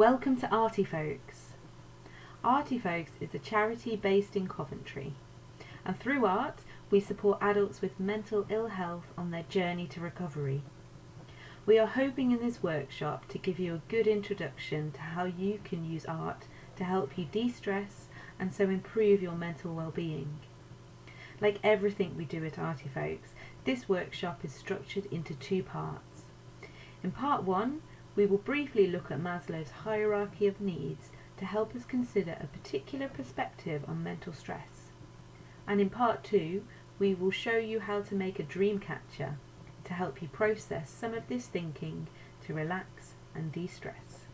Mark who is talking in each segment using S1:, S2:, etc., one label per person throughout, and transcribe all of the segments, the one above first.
S1: Welcome to Arty Folks. Arty Folks is a charity based in Coventry, and through art we support adults with mental ill health on their journey to recovery. We are hoping in this workshop to give you a good introduction to how you can use art to help you de-stress and so improve your mental well-being. Like everything we do at Arty Folks, this workshop is structured into two parts. In part one, we will briefly look at Maslow's hierarchy of needs to help us consider a particular perspective on mental stress. And in part two, we will show you how to make a dream catcher to help you process some of this thinking to relax and de-stress.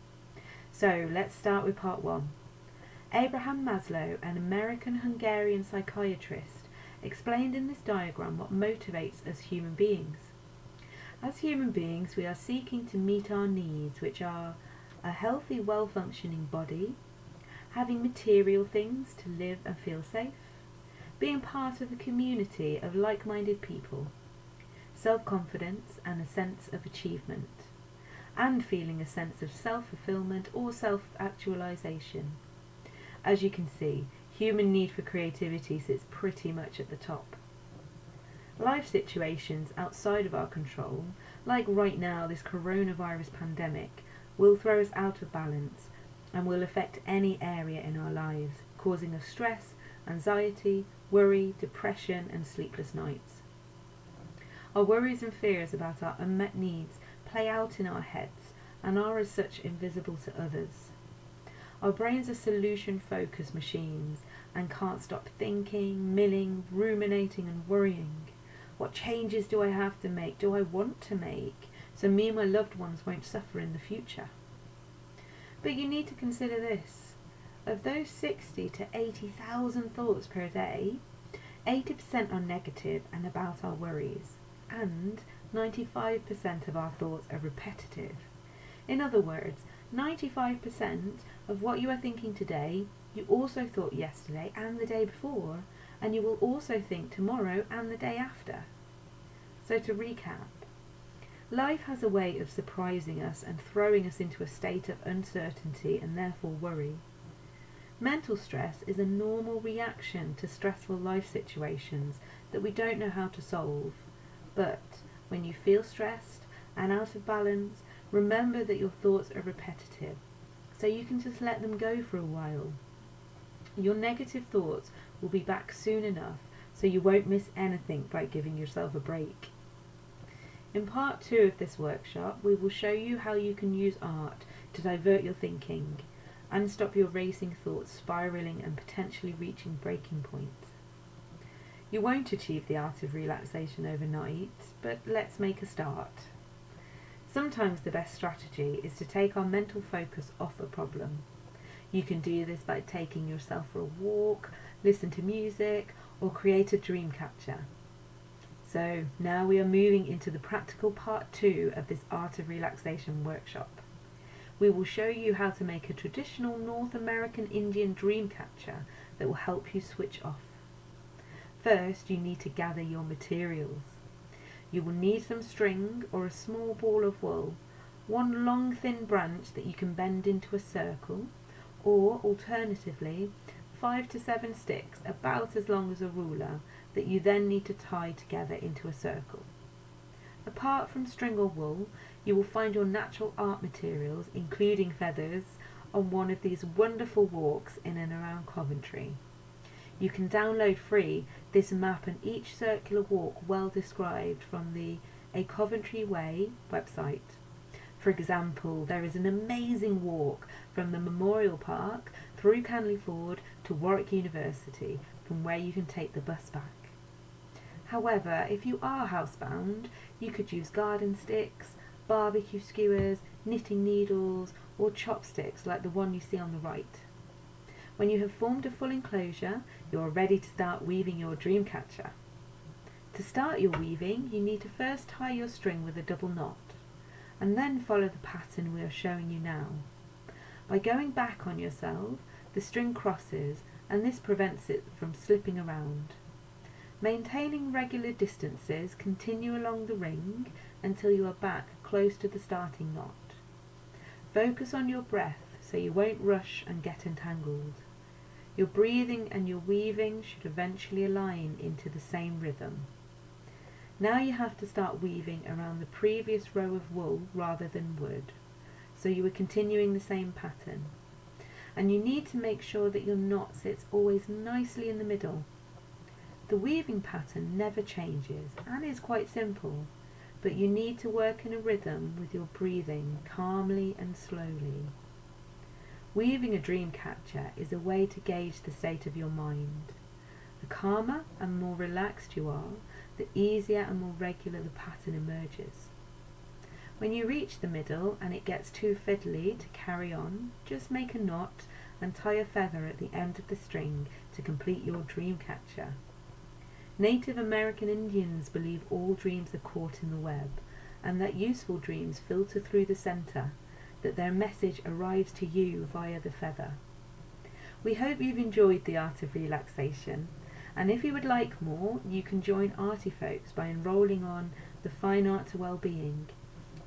S1: So let's start with part one. Abraham Maslow, an American-Hungarian psychiatrist, explained in this diagram what motivates us human beings. As human beings, we are seeking to meet our needs, which are a healthy, well-functioning body, having material things to live and feel safe, being part of a community of like-minded people, self-confidence and a sense of achievement, and feeling a sense of self-fulfillment or self-actualization. As you can see, human need for creativity sits pretty much at the top. Life situations outside of our control, like right now this coronavirus pandemic, will throw us out of balance and will affect any area in our lives, causing us stress, anxiety, worry, depression and sleepless nights. Our worries and fears about our unmet needs play out in our heads and are as such invisible to others. Our brains are solution-focused machines and can't stop thinking, milling, ruminating and worrying. What changes do I have to make? Do I want to make? So me and my loved ones won't suffer in the future. But you need to consider this. Of those 60 to 80,000 thoughts per day, 80% are negative and about our worries, and 95% of our thoughts are repetitive. In other words, 95% of what you are thinking today, you also thought yesterday and the day before, and you will also think tomorrow and the day after. So to recap, life has a way of surprising us and throwing us into a state of uncertainty and therefore worry. Mental stress is a normal reaction to stressful life situations that we don't know how to solve. But when you feel stressed and out of balance, remember that your thoughts are repetitive, so you can just let them go for a while. Your negative thoughts will be back soon enough, so you won't miss anything by giving yourself a break. In part two of this workshop, we will show you how you can use art to divert your thinking and stop your racing thoughts spiralling and potentially reaching breaking points. You won't achieve the art of relaxation overnight, but let's make a start. Sometimes the best strategy is to take our mental focus off a problem. You can do this by taking yourself for a walk, listen to music, or create a dream catcher. So now we are moving into the practical part two of this Art of Relaxation workshop. We will show you how to make a traditional North American Indian dream catcher that will help you switch off. First, you need to gather your materials. You will need some string or a small ball of wool, one long thin branch that you can bend into a circle, or alternatively 5 to 7 sticks about as long as a ruler that you then need to tie together into a circle. Apart from string or wool, you will find your natural art materials, including feathers, on one of these wonderful walks in and around Coventry. You can download free this map and each circular walk well described from the A Coventry Way website. For example, there is an amazing walk from the Memorial Park through Canley Ford to Warwick University, from where you can take the bus back. However, if you are housebound, you could use garden sticks, barbecue skewers, knitting needles, or chopsticks like the one you see on the right. When you have formed a full enclosure, you are ready to start weaving your dream catcher. To start your weaving, you need to first tie your string with a double knot, and then follow the pattern we are showing you now. By going back on yourself, the string crosses, and this prevents it from slipping around. Maintaining regular distances, continue along the ring until you are back close to the starting knot. Focus on your breath so you won't rush and get entangled. Your breathing and your weaving should eventually align into the same rhythm. Now you have to start weaving around the previous row of wool rather than wood, so you are continuing the same pattern. And you need to make sure that your knot sits always nicely in the middle. The weaving pattern never changes and is quite simple, but you need to work in a rhythm with your breathing calmly and slowly. Weaving a dream catcher is a way to gauge the state of your mind. The calmer and more relaxed you are, the easier and more regular the pattern emerges. When you reach the middle and it gets too fiddly to carry on, just make a knot and tie a feather at the end of the string to complete your dream catcher. Native American Indians believe all dreams are caught in the web, and that useful dreams filter through the center, that their message arrives to you via the feather. We hope you've enjoyed the Art of Relaxation, and if you would like more, you can join Arty folks by enrolling on the Fine Art to Wellbeing,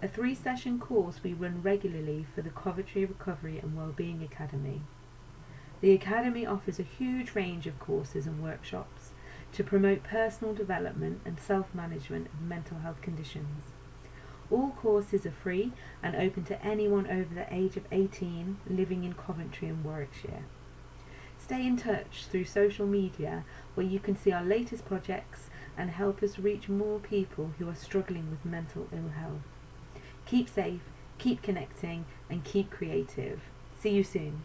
S1: a 3-session course we run regularly for the Coventry Recovery and Wellbeing Academy. The Academy offers a huge range of courses and workshops to promote personal development and self-management of mental health conditions. All courses are free and open to anyone over the age of 18 living in Coventry and Warwickshire. Stay in touch through social media where you can see our latest projects and help us reach more people who are struggling with mental ill health. Keep safe, keep connecting, and keep creative. See you soon.